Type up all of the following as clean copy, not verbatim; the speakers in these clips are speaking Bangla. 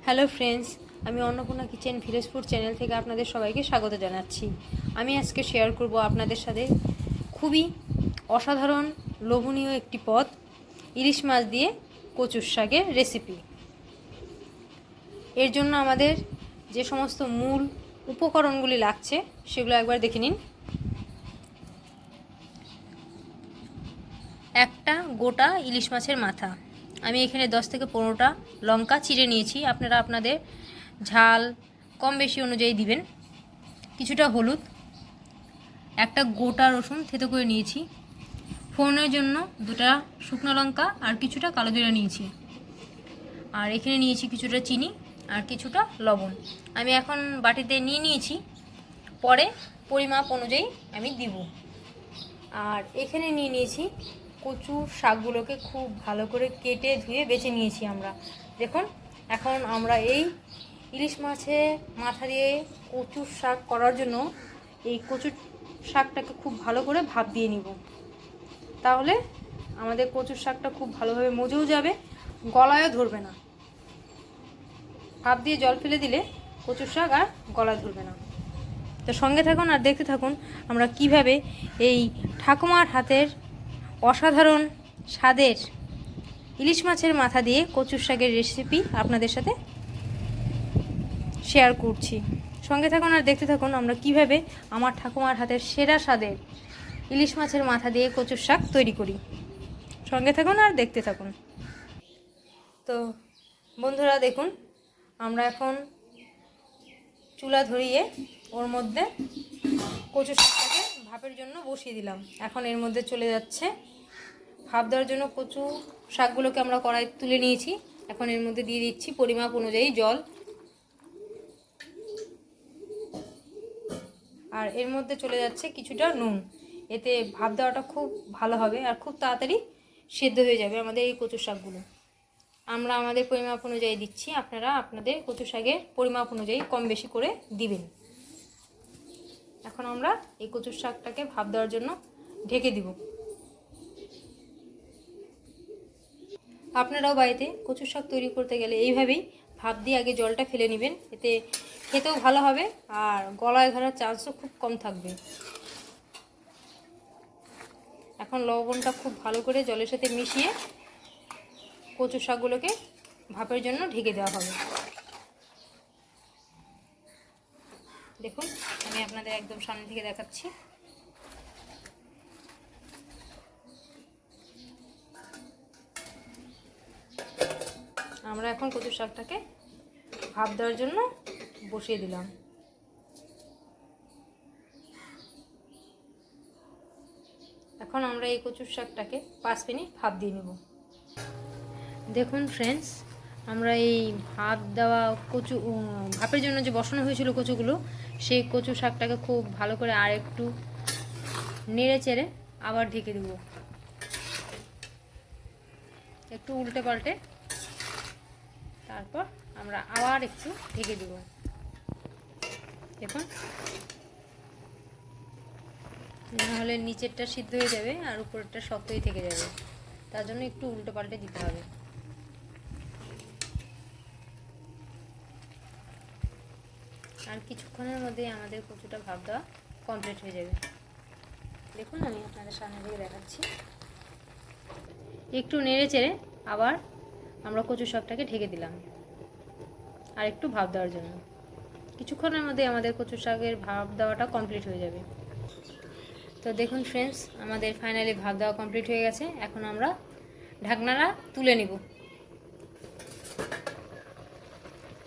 হ্যালো ফ্রেন্ডস, আমি Annapurna kitchen village food channel থেকে আপনাদের সবাইকে স্বাগত জানাচ্ছি। আমি আজকে শেয়ার করব আপনাদের সাথে খুবই অসাধারণ লোভনীয় একটি পদ, ইলিশ মাছ দিয়ে কচুর শাকের রেসিপি। এর জন্য আমাদের যে সমস্ত মূল উপকরণগুলি লাগছে সেগুলো একবার দেখে নিন। একটা গোটা ইলিশ মাছের মাথা, আমি এখানে 10 থেকে 15টা লঙ্কা চিড়ে নিয়েছি। আপনারা আপনাদের ঝাল কম বেশি অনুযায়ী দিবেন। কিছুটা হলুদ, একটা গোটা রসুন থেতো করে নিয়েছি। ফোড়নের জন্য 2টা শুকনো লঙ্কা আর কিছুটা কালো জিরা নিয়েছি। আর এখানে নিয়েছি কিছুটা চিনি আর কিছুটা লবণ। আমি এখন বাটিতে নিয়ে নিয়েছি, পরে পরিমাপ অনুযায়ী আমি দিব। আর এখানে নিয়ে নিয়েছি কচু শাকগুলোকে খুব ভালো করে কেটে ধুয়ে বেছে নিয়েছি আমরা। দেখুন, এখন আমরা এই ইলিশ মাছের মাথা দিয়ে কচুর শাক করার জন্য এই কচুর শাকটাকে খুব ভালো করে ভাপ দিয়ে নিব। তাহলে আমাদের কচুর শাকটা খুব ভালোভাবে মজেও যাবে, গলায়ও ধরবে না। ভাপ দিয়ে জল ফেলে দিলে কচুর শাক আর গলায় ধরবে না। তো সঙ্গে থাকুন আর দেখতে থাকুন আমরা কিভাবে এই ঠাকুমার হাতের অসাধারণ স্বাদের ইলিশ মাছের মাথা দিয়ে কচুর শাকের রেসিপি আপনাদের সাথে শেয়ার করছি। সঙ্গে থাকুন আর দেখতে থাকুন আমরা কিভাবে আমার ঠাকুমার হাতের সেরা স্বাদের ইলিশ মাছের মাথা দিয়ে কচুর শাক তৈরি করি। সঙ্গে থাকুন আর দেখতে থাকুন। তো বন্ধুরা দেখুন, আমরা এখন চুলা ধরিয়ে ওর মধ্যে কচু শাকটাকে ভাপের জন্য বসিয়ে দিলাম। এখন এর মধ্যে চলে যাচ্ছে ভাপ দেওয়ার জন্য কচু শাকগুলোকে আমরা কড়াই তুলে নিয়েছি। এখন এর মধ্যে দিয়ে দিচ্ছি পরিমাপ অনুযায়ী জল, আর এর মধ্যে চলে যাচ্ছে কিছুটা নুন। এতে ভাপ দেওয়াটা খুব ভালো হবে আর খুব তাড়াতাড়ি সেদ্ধ হয়ে যাবে আমাদের এই কচু শাকগুলো। আমরা আমাদের পরিমাপ অনুযায়ী দিচ্ছি, আপনারা আপনাদের কচু শাকের পরিমাপ অনুযায়ী কম বেশি করে দিবেন। এখন আমরা এই কচু শাকটাকে ভাপ দেওয়ার জন্য ঢেকে দিব। আপনারাও বাড়িতে কচু শাক তৈরি করতে গেলে এইভাবেই ভাপ দিয়ে আগে জলটা ফেলে নেবেন। এতে খেতেও ভালো হবে আর গলায় ধরার চান্সও খুব কম থাকবে। এখন লবণটা খুব ভালো করে জলের সাথে মিশিয়ে কচু শাকগুলোকে ভাপের জন্য ঢেকে দেওয়া হবে। দেখুন, আমি আপনাদের একদম সামনে থেকে দেখাচ্ছি। আমরা এখন কচু শাকটাকে ভাপ দেওয়ার জন্য বসিয়ে দিলাম। এখন আমরা এই কচুর শাকটাকে 5 মিনিট ভাপ দিয়ে নেব। দেখুন ফ্রেন্ডস, আমরা এই ভাপ দেওয়া ভাপের জন্য যে বসানো হয়েছিল কচুগুলো, সেই কচু শাকটাকে খুব ভালো করে আর একটু নেড়ে চেড়ে আবার ঢেকে দেব, একটু উল্টে পাল্টে। তারপর আমরা আবার একটু ঢেকে দেব। দেখুন, নাহলে নিচেরটা সিদ্ধ হয়ে যাবে আর উপরেরটা শক্তই থেকে যাবে, তার জন্য একটু উল্টো পাল্টে দিতে হবে। আর কিছুক্ষণের মধ্যেই আমাদের কচুটা ভাপ দেওয়া কমপ্লিট হয়ে যাবে। দেখুন, আমি আপনাদের সামনে থেকে দেখাচ্ছি। একটু নেড়ে চেড়ে আবার আমরা কচু শাকটাকে ঢেকে দিলাম আর একটু ভাপ দেওয়ার জন্য। কিছুক্ষণের মধ্যে আমাদের কচু শাকের ভাপ দেওয়াটা কমপ্লিট হয়ে যাবে। তো দেখুন ফ্রেন্ডস, আমাদের ফাইনালি ভাপ দেওয়া কমপ্লিট হয়ে গেছে। এখন আমরা ঢাকনাটা তুলে নিব।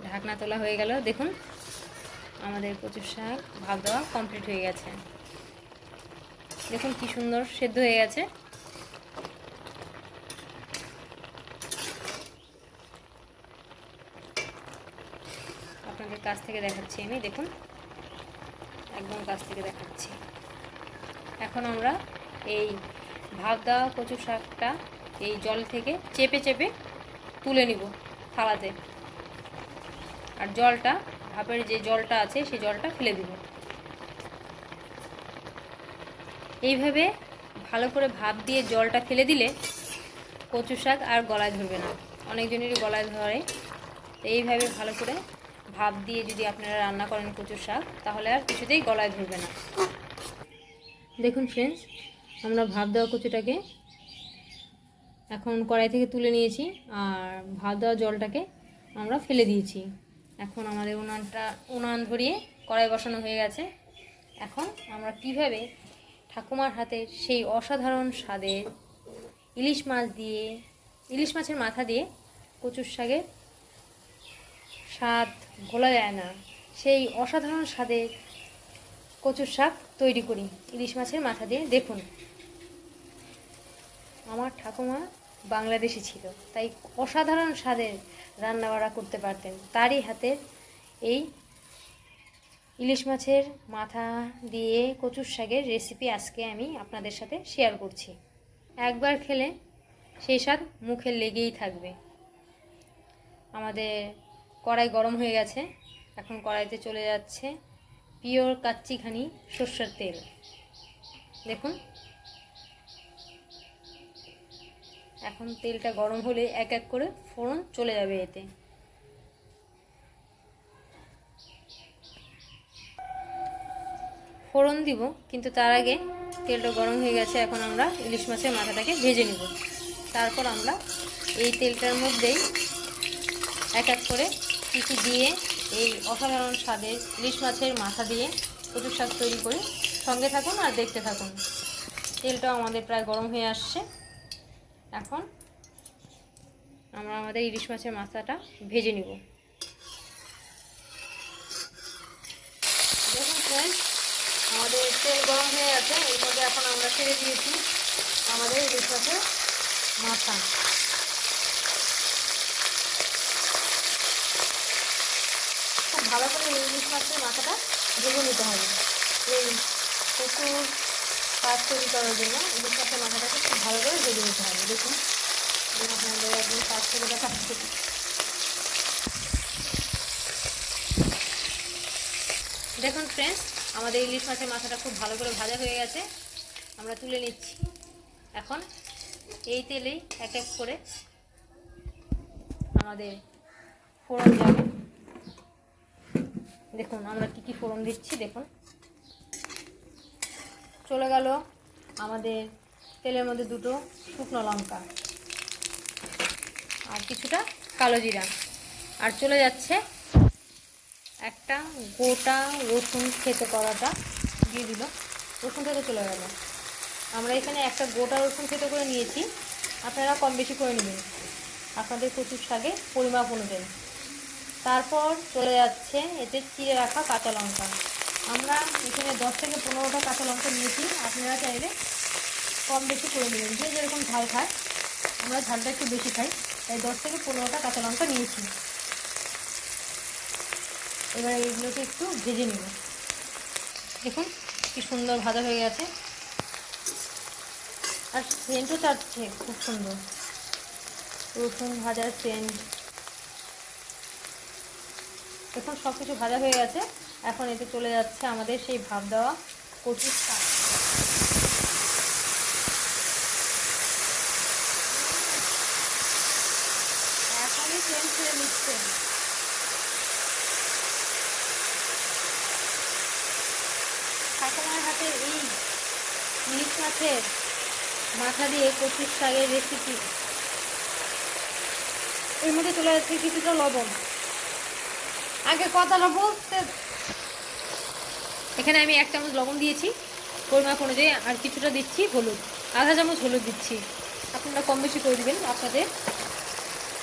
ঢাকনা তোলা হয়ে গেল। দেখুন, আমাদের কচু শাক ভাপ দেওয়া কমপ্লিট হয়ে গেছে। দেখুন কি সুন্দর সেদ্ধ হয়ে গেছে। আপনাদের কাছ থেকে দেখাচ্ছি আমি। দেখুন, একদম কাছ থেকে দেখাচ্ছি। এখন আমরা এই ভাপ দেওয়া কচু শাকটা এই জল থেকে চেপে চেপে তুলে নিব থালাতে, আর জলটা, ভাপের যে জলটা আছে সেই জলটা ফেলে দেব। এইভাবে ভালো করে ভাপ দিয়ে জলটা ফেলে দিলে কচু শাক আর গলায় ধরবে না। অনেকজনেরই গলায় ধরে, তো এইভাবে ভালো করে ভাপ দিয়ে যদি আপনারা রান্না করেন কচুর শাক, তাহলে আর কিছুতেই গলায় ধরবে না। দেখুন ফ্রেন্ডস, আমরা ভাপ দেওয়া কচুটাকে এখন কড়াই থেকে তুলে নিয়েছি, আর ভাপ দেওয়া জলটাকে আমরা ফেলে দিয়েছি। এখন আমাদের উনান ধরিয়ে কড়াই বসানো হয়ে গেছে। এখন আমরা কিভাবে ঠাকুমার হাতের সেই অসাধারণ স্বাদের ইলিশ মাছের মাথা দিয়ে কচুর শাকের স্বাদ ভোলা যায় না, সেই অসাধারণ স্বাদের কচুর শাক তৈরি করি ইলিশ মাছের মাথা দিয়ে। দেখুন, আমার ঠাকুমা বাংলাদেশি ছিল, তাই অসাধারণ স্বাদের রান্নাবাড়া করতে পারতেন। তারই হাতের এই ইলিশ মাছের মাথা দিয়ে কচুর শাকের রেসিপি আজকে আমি আপনাদের সাথে শেয়ার করছি। একবার খেলে সেই স্বাদ মুখে লেগেই থাকবে। আমাদের কড়াই গরম হয়ে গেছে, এখন কড়াইতে চলে যাচ্ছে পিওর কাচ্চিঘানি সর্ষের তেল। দেখুন, এখন তেলটা গরম হলে এক এক করে ফোড়ন চলে যাবে এতে। ফোড়ন দিব, কিন্তু তার আগে তেলটা গরম হয়ে গেছে, এখন আমরা ইলিশ মাছের মাথাটাকে ভেজে নেব। তারপর আমরা এই তেলটার মধ্যেই এক এক করে কিছু দিয়ে এই অসাধারণ স্বাদের ইলিশ মাছের মাথা দিয়ে কচুর শাক তৈরি করে সঙ্গে থাকুন আর দেখতে থাকুন। তেলটাও আমাদের প্রায় গরম হয়ে আসছে। এখন আমরা আমাদের ইলিশ মাছের মাথাটা ভেজে নিব। দেখুন ফ্রেন্ডস, আমাদের তেল গরম হয়ে গেছে, এর মধ্যে এখন আমরা ছেড়ে দিয়েছি আমাদের ইলিশ মাছের মাথা। খুব ভালো করে ইলিশ মাছের মাথাটা ভেজে নিতে হবে। এই প্রচুর কাজ তৈরি করার জন্য ইলিশ মাছের মাথাটাকে খুব ভালো করে ভেজে নিতে হবে। দেখুন, আপনাদের একদম কাজ করে দেখাচ্ছি। দেখুন ফ্রেন্ডস, আমাদের ইলিশ মাছের মাথাটা খুব ভালো করে ভাজা হয়ে গেছে, আমরা তুলে নিচ্ছি। এখন এই তেলেই এক এক করে আমাদের ফোড়ন যাবে। দেখুন আমরা কি কি ফোড়ন দিচ্ছি। দেখুন, চলে গেল আমাদের তেলের মধ্যে দুটো শুকনো লঙ্কা আর কিছুটা কালো জিরা, আর চলে যাচ্ছে একটা গোটা রসুন থেতো করাটা দিয়ে দিল। রসুন থেতো চলে গেল। আমরা এখানে একটা গোটা রসুন থেতো করে নিয়েছি, আপনারা কম বেশি করে নেবেন আপনাদের কচুর শাকের পরিমাপ অনুযায়ী। তারপর চলে যাচ্ছে এতে চিড়ে রাখা কাঁচা লঙ্কা। আমরা এখানে 10 থেকে 15টা কাঁচা লঙ্কা নিয়েছি, আপনারা চাইলে কম বেশি করে নেবেন, যে যেরকম ঝাল খায়। আমরা ঝালটা একটু বেশি খাই, তাই 10 থেকে 15টা কাঁচা লঙ্কা নিয়েছি। এবার এইগুলোকে একটু ভেজে নেব। দেখুন কি সুন্দর ভাজা হয়ে গেছে, আর সেন্টও চাচ্ছে খুব সুন্দর, রসুন ভাজার সেন্ট। দেখুন সব কিছু ভাজা হয়ে গেছে, এখন এতে চলে যাচ্ছে আমাদের সেই ভাপ দেওয়া কচুর শাক। এখনই সেন্ট ছেড়ে নিচ্ছে। ঠাকুমার হাতে এই ইলিশ মাছের মাথা দিয়ে কচুর শাকের রেসিপি। এর মধ্যে চলে যাচ্ছে কিছুটা লবণ। আগে কথাটা বলতে, এখানে আমি 1 চামচ লবণ দিয়েছি পরিমাপ অনুযায়ী, আর কিছুটা দিচ্ছি হলুদ, আধা চামচ হলুদ দিচ্ছি। আপনারা কম বেশি করে দেবেন আপনাদের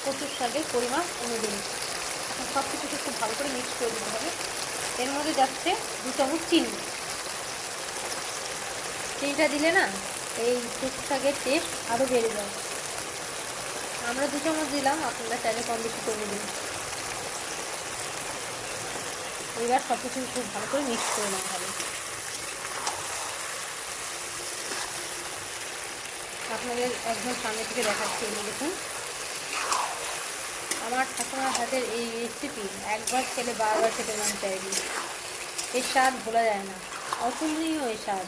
কচুর শাকের পরিমাপ অনুযায়ী। এখন সব কিছুকে খুব ভালো করে মিক্স করে দিতে হবে। এর মধ্যে যাচ্ছে 2 চামচ চিনি। চিনিটা দিলে না এই কচুর শাকের টেস্ট আরও বেড়ে যায়। আমরা 2 চামচ দিলাম, আপনারা চাইলে কম বেশি করে দেবেন। এবার সব কিছু খুব ভালো করে মিক্স করে নেওয়া হবে। আপনাদের একদম সামনে থেকে দেখাচ্ছি। এই দেখুন, আমার ঠাকুমার হাতের এই রেসিপি একবার খেলে বারবার খেতে মন চাইবে। এর স্বাদ ভোলা যায় না, অতুলনীয় এর স্বাদ,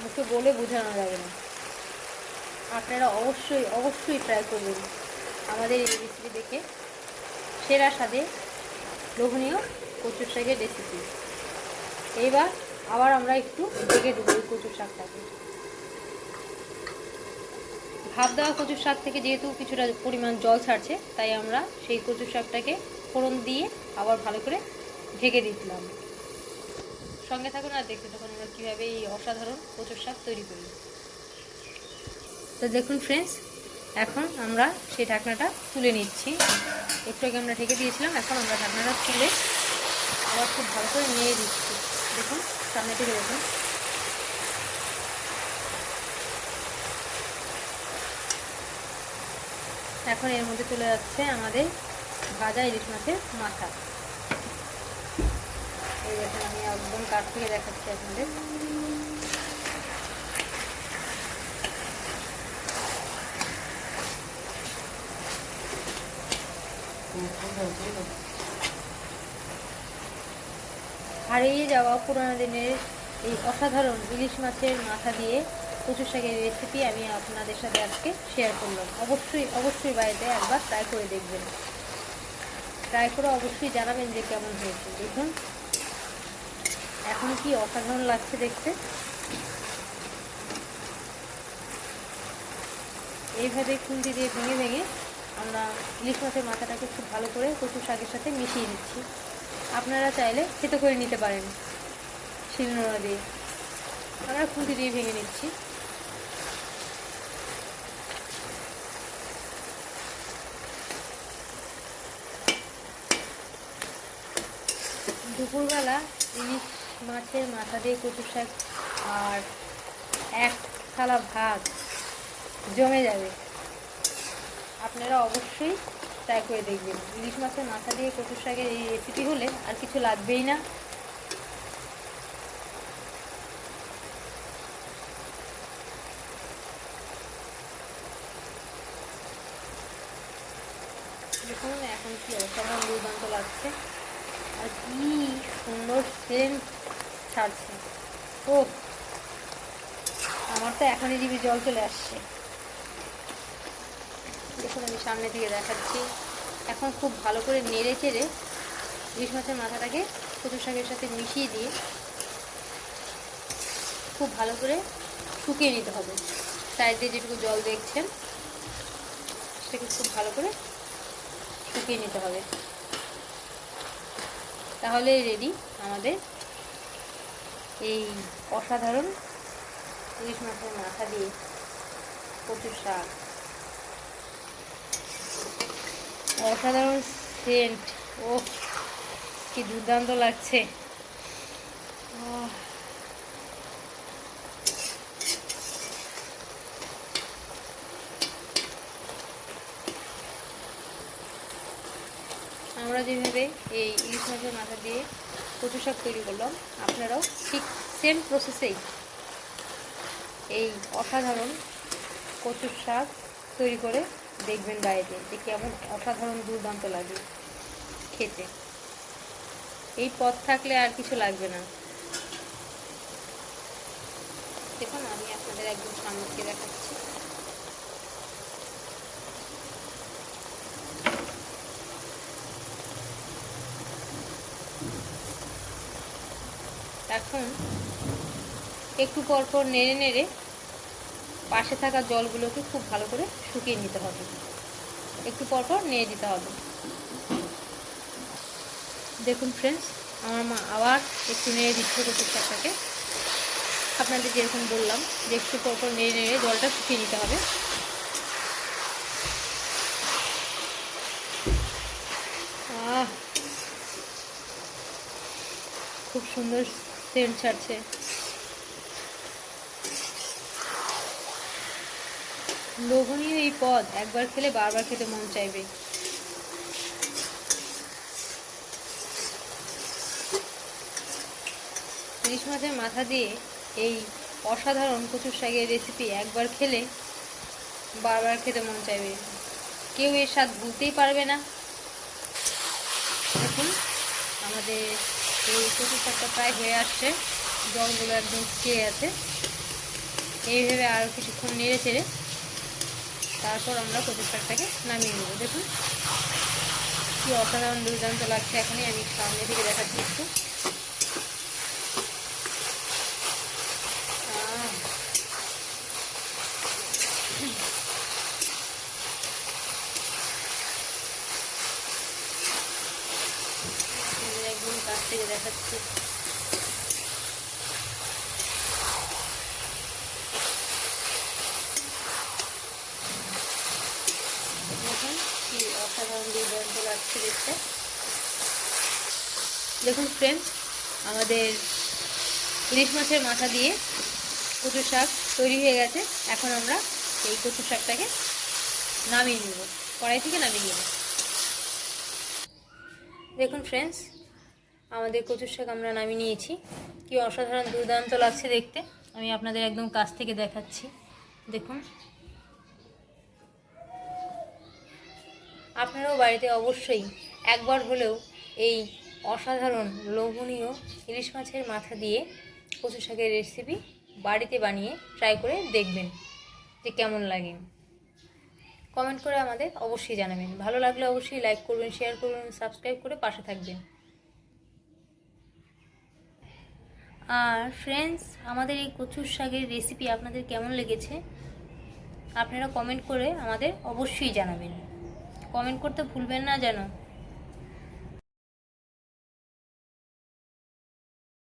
মুখে বলে বোঝানো যাবে না। আপনারা অবশ্যই অবশ্যই ট্রাই করবেন আমাদের এই রেসিপি দেখে সেরা স্বাদে লোভনীয় কচুর শাকের রেসিপি। এইবার আবার আমরা একটু ঢেকে দেবো এই কচুর শাকটাকে। ভাপ দেওয়া কচুর শাক থেকে যেহেতু কিছুটা পরিমাণ জল ছাড়ছে, তাই আমরা সেই কচুর শাকটাকে ফোড়ন দিয়ে আবার ভালো করে ঢেকে দিলাম। সঙ্গে থাকুন আর দেখতে থাকুন আমরা কীভাবে এই অসাধারণ কচুর শাক তৈরি করি। তো দেখুন ফ্রেন্ডস, এখন আমরা সেই ঢাকনাটা তুলে নিচ্ছি। একটু আগে আমরা ঢেকে দিয়েছিলাম, এখন আমরা ঢাকনাটা তুলে আবার খুব ভালো করে নিয়ে দিচ্ছি। দেখুন সামনে থেকে দেখুন। এখন এর মধ্যে চলে যাচ্ছে আমাদের ভাজা ইলিশ মাছের মাথা। এই দেখুন, আমি একদম কাছ থেকে দেখাচ্ছি আপনাদের। হারিয়ে যাওয়া পুরোনো দিনের এই অসাধারণ ইলিশ মাছের মাথা দিয়ে কচু শাকের রেসিপি আমি আপনাদের সাথে আজকে শেয়ার করলাম। অবশ্যই বাড়িতে একবার ট্রাই করে দেখবেন। ট্রাই করে অবশ্যই জানাবেন যে কেমন হয়েছে। দেখুন এখন কি অসাধারণ লাগছে দেখতে। এইভাবে খুন্তি দিয়ে ভেঙে ভেঙে আমরা ইলিশ মাছের মাথাটাকে খুব ভালো করে কচু শাকের সাথে মিশিয়ে দিচ্ছি। আপনারা চাইলে থেতো করে নিতে পারেন শিলনোড়া দিয়ে। আমরা খুন্তি দিয়ে ভেঙে নিচ্ছি। দুপুরবেলা ইলিশ মাছের মাথা দিয়ে কচু শাক আর এক থালা ভাত জমে যাবে। আপনারা অবশ্যই ট্রাই করে দেখবেন। ইলিশ মাছের মাথা দিয়ে কচু শাকের এই রেসিপি হলে আর কিছু লাগবেই না। দেখুন এখন কি অসাধারণ দুর্দান্ত লাগছে আর কি সুন্দর সেন্ট ছাড়ছে। ও, আমার তো এখনই জিভে জল চলে আসছে। দেখুন আমি সামনে থেকে দেখাচ্ছি। এখন খুব ভালো করে নেড়ে চেড়ে ইলিশ মাছের মাথাটাকে কচু শাকের সাথে মিশিয়ে দিয়ে খুব ভালো করে শুকিয়ে নিতে হবে। সাইড দিয়ে যেটুকু জল দেখছেন সেটাকে খুব ভালো করে শুকিয়ে নিতে হবে। তাহলে রেডি আমাদের এই অসাধারণ ইলিশ মাছের মাথা দিয়ে কচুর শাক। অসাধারণ সেন্ট, ও কি দুর্দান্ত লাগছে। আমরা যেভাবে এই ইলিশ মাছের মাথা দিয়ে কচু শাক তৈরি করলাম, আপনারাও ঠিক সেম প্রসেসেই এই অসাধারণ কচুর শাক তৈরি করে দেখবেন বাড়িতে, যে কেমন অসাধারণ দুর্দান্ত লাগে খেতে। এই পদ থাকলে আর কিছু লাগবে না। দেখুন আমি আপনাদের একদম সামনে থেকে দেখাচ্ছি। এখন একটু পরপর নেড়ে নেড়ে পাশে থাকা জলগুলোকে খুব ভালো করে শুকিয়ে নিতে হবে। একটু পরপর নেড়ে দিতে হবে। দেখুন ফ্রেন্ডস, আমার মা আবার একটু নেড়ে দিচ্ছে কচুর শাকটাকে। আপনাদের যেরকম বললাম যে একটু পরপর নেড়ে নেড়ে জলটা শুকিয়ে নিতে হবে। খুব সুন্দর সেন্ট ছাড়ছে। লোভনীয় এই পদ একবার খেলে বারবার খেতে মন চাইবে। ইলিশ মাছের মাথা দিয়ে এই অসাধারণ কচুর শাকের রেসিপি একবার খেলে বারবার খেতে মন চাইবে। কেউ এর স্বাদ ভুলতেই পারবে না। দেখুন আমাদের এই কচুর শাকটা প্রায় হয়ে আসছে, জলগুলো একদম শুকিয়ে গেছে। এইভাবে আরও কিছুক্ষণ নেড়ে চেড়ে তারপর আমরা কচুর শাকটাকে নামিয়ে নেব। দেখুন কি অসাধারণ দুর্দান্ত লাগছে। এখনই আমি সামনে থেকে দেখাচ্ছি একটু। একদম কাছ থেকে দেখাচ্ছি। দেখুন কি অসাধারণ দুর্দান্ত লাগছে দেখতে। দেখুন ফ্রেন্ডস, আমাদের ইলিশ মাছের মাথা দিয়ে কচু শাক তৈরি হয়ে গেছে। এখন আমরা এই কচু শাকটাকে নামিয়ে নেব, কড়াই থেকে নামিয়ে নেব। দেখুন ফ্রেন্ডস, আমাদের কচুর শাক আমরা নামিয়ে নিয়েছি। কি অসাধারণ দুর্দান্ত লাগছে দেখতে। আমি আপনাদের একদম কাছ থেকে দেখাচ্ছি। দেখুন, আপনারাও বাড়িতে অবশ্যই একবার হলেও এই অসাধারণ লোভনীয় ইলিশ মাছের মাথা দিয়ে কচু শাকের রেসিপি বাড়িতে বানিয়ে ট্রাই করে দেখবেন যে কেমন লাগে। কমেন্ট করে আমাদের অবশ্যই জানাবেন। ভালো লাগলে অবশ্যই লাইক করবেন, শেয়ার করবেন, সাবস্ক্রাইব করে পাশে থাকবেন। আর ফ্রেন্ডস, আমাদের এই কচুর শাকের রেসিপি আপনাদের কেমন লেগেছে আপনারা কমেন্ট করে আমাদের অবশ্যই জানাবেন। কমেন্ট করতে ভুলবেন না যেন।